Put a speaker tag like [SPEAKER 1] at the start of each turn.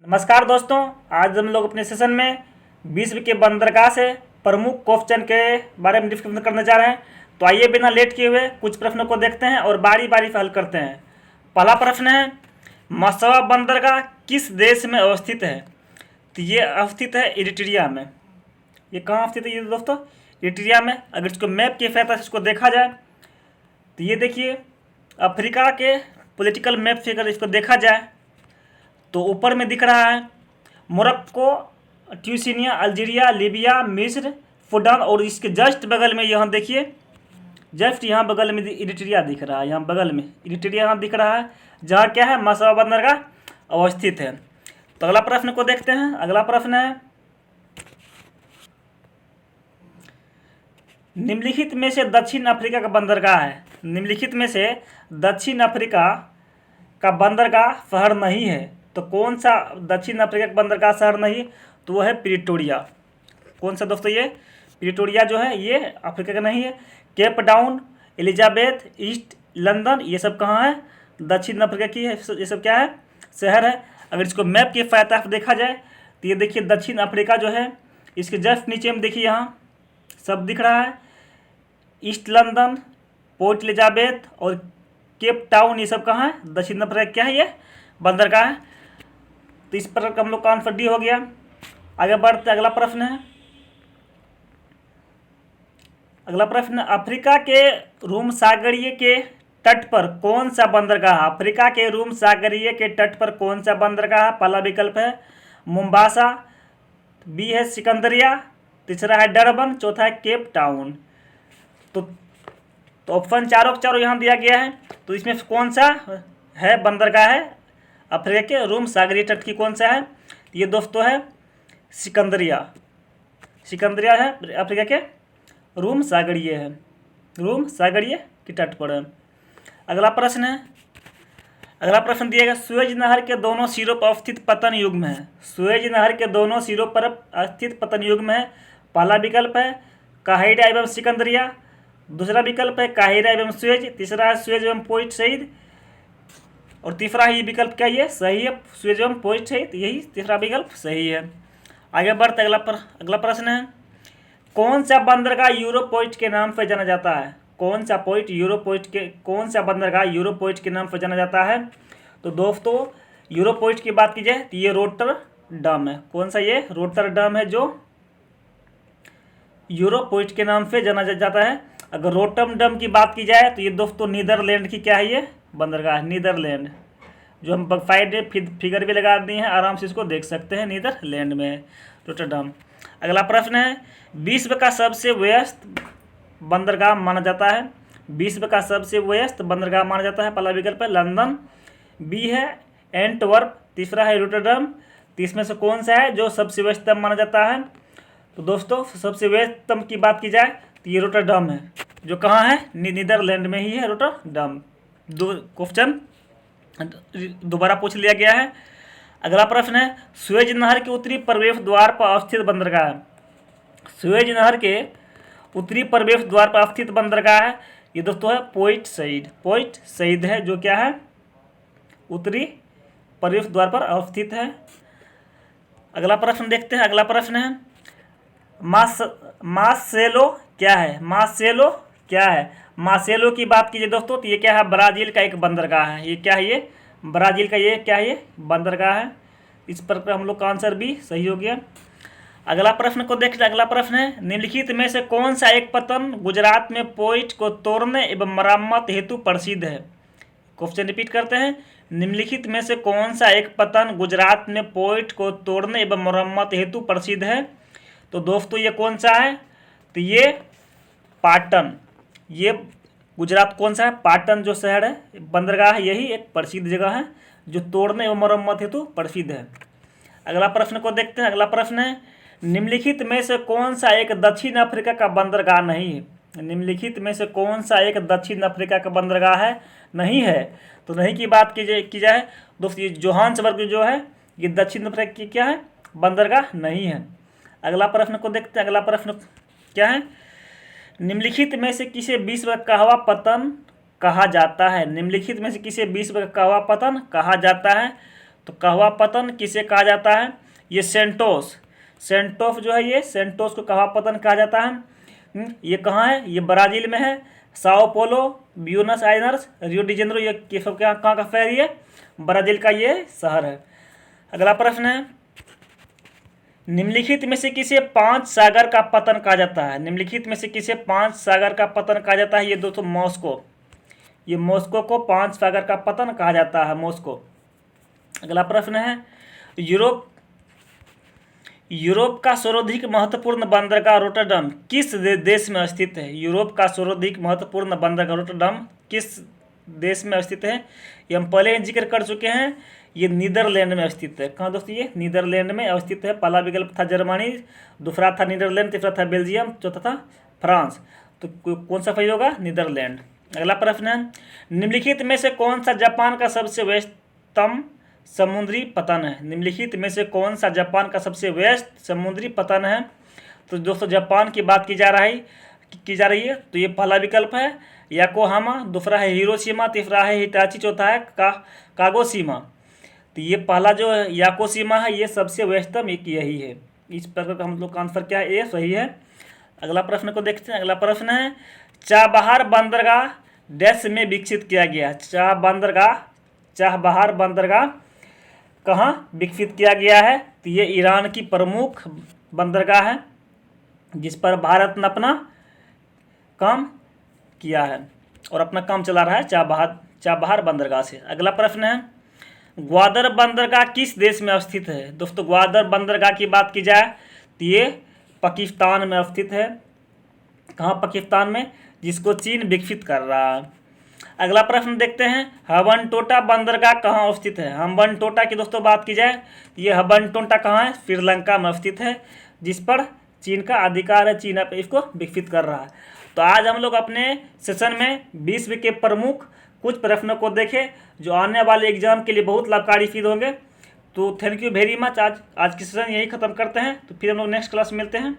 [SPEAKER 1] नमस्कार दोस्तों, आज हम लोग अपने सेशन में विश्व के बंदरगाह से प्रमुख क्वेश्चन के बारे में डिस्कशन करने जा रहे हैं। तो आइए बिना लेट किए हुए कुछ प्रश्नों को देखते हैं और बारी बारी से हल करते हैं। पहला प्रश्न है, मसवा बंदरगाह किस देश में अवस्थित है? तो ये अवस्थित है इरिट्रिया में। ये कहाँ स्थित है ये दोस्तों? इरिट्रिया में। अगर इसको मैप की सहायता से इसको देखा जाए तो ये देखिए, अफ्रीका के पॉलिटिकल मैप से अगर इसको देखा जाए तो ऊपर में दिख रहा है मोरक्को, ट्यूनीशिया, अल्जीरिया, लीबिया, मिस्र, सूडान और इसके जस्ट बगल में यहाँ देखिए, जस्ट यहाँ बगल में इरिट्रिया दिख रहा है। यहाँ बगल में इरिट्रिया यहाँ दिख रहा है, जहाँ क्या है, मसवा बंदरगाह अवस्थित है। तो अगला प्रश्न को देखते हैं। अगला प्रश्न है, निम्नलिखित में से दक्षिण अफ्रीका का बंदरगाह है। निम्नलिखित में से दक्षिण अफ्रीका का बंदरगाह शहर नहीं है। तो कौन सा दक्षिण अफ्रीका का बंदरगाह शहर नहीं? तो वो है प्रिटोरिया। कौन सा दोस्तों? ये प्रिटोरिया जो है ये अफ्रीका का नहीं है। Cape Town, Elizabeth, east London, ये सब कहाँ है? दक्षिण अफ्रीका की है। ये सब क्या है? शहर है। अगर इसको मैप की सहायता से देखा जाए तो ये देखिए, दक्षिण अफ्रीका जो है इसके जस्ट नीचे में देखिए, यहाँ सब दिख रहा है। ईस्ट लंदन, पोर्ट एलिजाबेथ और केप टाउन, ये सब कहाँ है? दक्षिण अफ्रीका क्या है? ये बंदरगाह है। तो इस पर हम लोग का आंसर डी हो गया। आगे बढ़ते, अगला प्रश्न है। अगला प्रश्न, अफ्रीका के रूम सागरीय के तट पर कौन सा बंदरगाह? अफ्रीका के रूम सागरीय के तट पर कौन सा बंदरगाह? पहला विकल्प है मुम्बासा, बी है सिकंदरिया, तीसरा है डरबन, चौथा है केप टाउन। तो ऑप्शन चारों यहाँ दिया गया है। तो इसमें कौन सा है बंदरगाह है अफ्रीका के रूम सागरीय तट की? कौन सा है? ये दोस्तों है सिकंदरिया। सिकंदरिया है अफ्रीका के रूम सागरीय है, रूम सागरीय के तट पर है। अगला प्रश्न है। अगला प्रश्न दिया गया, सुएज नहर के दोनों सिरों पर स्थित पतन युग्म है। सुएज नहर के दोनों सिरों पर स्थित पतन युग्म है। पहला विकल्प है काहिरा एवं सिकंदरिया, दूसरा विकल्प है काहिरा एवं सुएज, तीसरा है सुएज एवं पोर्ट सईद और तीसरा ही विकल्प क्या ये सही है? सुएज एवं पोर्ट सईद, यही तीसरा विकल्प सही है। आगे बढ़ते, अगला प्रश्न है, कौन सा बंदरगाह यूरोप पोर्ट के नाम पर जाना जाता है? कौन सा बंदरगाह यूरोप पोर्ट के नाम पर जाना जाता है? तो दोस्तों यूरोप पोर्ट की बात की जाए तो ये रोटरडम है। कौन सा? ये रोटरडम है जो यूरोप पोर्ट के नाम से जाना जाता है। अगर रोटरडम की बात की जाए तो ये दोस्तों नीदरलैंड की क्या है? ये बंदरगाह नीदरलैंड, जो हम बकायदे फिगर भी लगा दिए हैं, आराम से इसको देख सकते हैं, नीदरलैंड में है रोटरडम। अगला प्रश्न है, विश्व का सबसे व्यस्त बंदरगाह माना जाता है। विश्व का सबसे व्यस्त बंदरगाह माना जाता है। पहला विकल्प है लंदन, बी है एंटवर्प, तीसरा है रोटरडम। तो इसमें से कौन सा है जो सबसे व्यस्तम माना जाता है? तो दोस्तों सबसे व्यस्तम की बात की जाए तो ये रोटरडम है, जो कहाँ है? नीदरलैंड में ही है रोटरडम। क्वेश्चन दोबारा पूछ लिया गया है। अगला प्रश्न है, सुएज नहर के उत्तरी प्रवेश द्वार पर स्थित बंदरगाह। सुएज नहर के उत्तरी प्रवेश द्वार पर स्थित बंदरगाह है ये दोस्तों है पोर्ट सईद। पोर्ट सईद है जो क्या है? उत्तरी प्रवेश द्वार पर अवस्थित है। अगला प्रश्न देखते हैं। अगला प्रश्न है, मार्सेलो क्या है? मार्सेलो क्या है? मार्सेलो की बात कीजिए दोस्तों तो ये क्या है? ब्राज़ील का एक बंदरगाह है। ये क्या है? ये ब्राज़ील का ये क्या है? ये बंदरगाह है। इस पर हम लोग का आंसर भी सही हो गया। अगला प्रश्न को देखते हैं। अगला प्रश्न है, निम्नलिखित में से कौन सा एक पतन गुजरात में पोर्ट को तोड़ने एवं मरम्मत हेतु प्रसिद्ध है? क्वेश्चन रिपीट करते हैं, निम्नलिखित में से कौन सा एक पतन गुजरात में पोर्ट को तोड़ने एवं मरम्मत हेतु प्रसिद्ध है? तो दोस्तों ये कौन सा है? तो ये पाटन। ये गुजरात कौन सा है? पाटन जो शहर है, बंदरगाह है, यही एक प्रसिद्ध जगह है जो तोड़ने एवं मरम्मत हेतु प्रसिद्ध है। अगला प्रश्न को देखते हैं। अगला प्रश्न है, निम्नलिखित में से कौन सा एक दक्षिण अफ्रीका का बंदरगाह नहीं है? निम्नलिखित में से कौन सा एक दक्षिण अफ्रीका का बंदरगाह है? नहीं है। तो नहीं की बात की जाए दोस्तों, ये जोहान्सबर्ग जो है ये दक्षिण अफ्रीका की क्या है? बंदरगाह नहीं है। अगला प्रश्न को देखते हैं। अगला प्रश्न क्या है, निम्नलिखित में से किसे विश्व का कहवा पतन कहा जाता है? निम्नलिखित में से किसे विश्व का कहवा पतन कहा जाता है? तो कहवा पतन किसे कहा जाता है? ये सेंटोस जो है, ये सेंटोस को कहवा पतन कहा जाता है। ये कहाँ है? ये ब्राज़ील में है। Sao Paulo, Buenos Aires, Rio de Janeiro, ये सब कहाँ का शहर? ये ब्राज़ील का ये शहर है। अगला प्रश्न है, निम्नलिखित में से किसे 5 सागर का पतन कहा जाता है? निम्नलिखित में से किसे 5 सागर का पतन कहा जाता है? ये दोस्तों मॉस्को, ये मॉस्को को 5 सागर का पतन कहा जाता है, मॉस्को। अगला प्रश्न है, यूरोप का सर्वाधिक महत्वपूर्ण बंदरगाह रोटरडम किस देश में स्थित है? यूरोप का सर्वाधिक महत्वपूर्ण बंदरगाह रोटरडम किस देश में स्थित है? ये हम पहले ही जिक्र कर चुके हैं, ये नीदरलैंड में स्थित है। कहाँ दोस्तों? ये नीदरलैंड में स्थित है। पहला विकल्प था जर्मनी, दूसरा था नीदरलैंड, तीसरा था बेल्जियम, चौथा था फ्रांस। तो कौन सा सही होगा? नीदरलैंड। अगला प्रश्न है, निम्नलिखित में से कौन सा जापान का सबसे व्यस्तम समुद्री पतन है? निम्नलिखित में से कौन सा जापान का सबसे व्यस्त समुद्री पतन है? तो दोस्तों जापान की बात की जा रही है। तो ये पहला विकल्प है याकोहामा, दूसरा है हिरोशिमा, तीसरा है हिटाची, चौथा है कागोशिमा। तो ये पहला जो याकोशिमा है ये सबसे व्यस्तम एक यही है। इस प्रकार का हम लोग का आंसर क्या है? ए सही है। अगला प्रश्न को देखते हैं। अगला प्रश्न है, चाबहार बंदरगाह डैश में विकसित किया गया? चाबहार बंदरगाह कहाँ विकसित किया गया है? तो ये ईरान की प्रमुख बंदरगाह है जिस पर भारत ने अपना काम किया है और अपना काम चला रहा है चाबहार बंदरगाह से। अगला प्रश्न है, ग्वादर बंदरगाह किस देश में स्थित है? दोस्तों ग्वादर बंदरगाह की बात की जाए तो ये पाकिस्तान में स्थित है। कहाँ? पाकिस्तान में, जिसको चीन विकसित कर रहा है। अगला प्रश्न देखते हैं, हबनटोटा बंदरगाह कहाँ स्थित है? हबनटोटा की दोस्तों बात की जाए, ये हबनटोटा कहाँ है? श्रीलंका में स्थित है, जिस पर चीन का अधिकार है, चीन इसको विकसित कर रहा है। तो आज हम लोग अपने सेशन में विश्व के प्रमुख कुछ प्रश्नों को देखें जो आने वाले एग्जाम के लिए बहुत लाभकारी सिद्ध होंगे। तो थैंक यू वेरी मच। आज की सेशन यही खत्म करते हैं, तो फिर हम लोग नेक्स्ट क्लास में मिलते हैं।